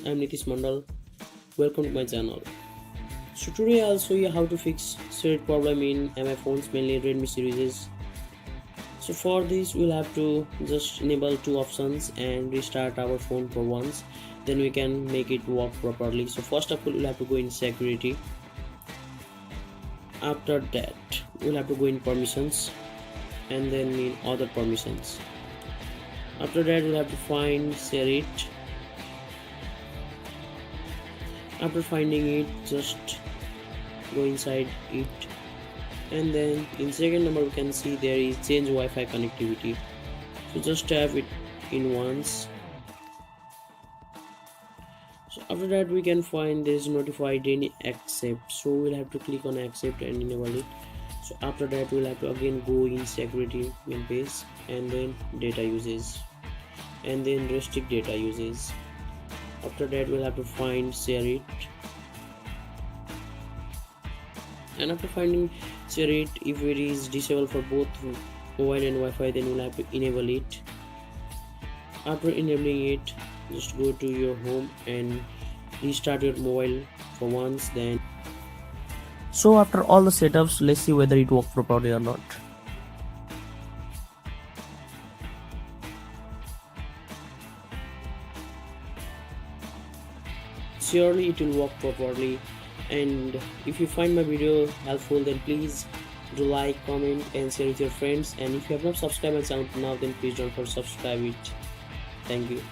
I'm Nitish Mandal. Welcome to my channel. So today I'll show you how to fix Shareit problem in MI phones, mainly Redmi series. So for this we'll have to just enable two options and restart our phone for once. Then we can make it work properly. So first of all we'll have to go in security. After that we'll have to go in permissions and then in other permissions. After that we'll have to find Shareit. After finding it, just go inside it, and then in second number we can see there is change Wi-Fi connectivity. So just tap it in once. So after that we can find this notified any accept, so we'll have to click on accept and enable it. So after that we'll have to again go in security main page and then data usage and then restrict data usage. After that we'll have to find Shareit, and after finding Shareit, if it is disabled for both mobile and Wi-Fi, then we'll have to enable it. After enabling it, just go to your home and restart your mobile for once. Then so after all the setups, let's see whether it worked properly or not. Surely it will work properly, and if you find my video helpful, then please do like, comment and share with your friends. And if you have not subscribed my channel now, then please don't forget to subscribe it. Thank you.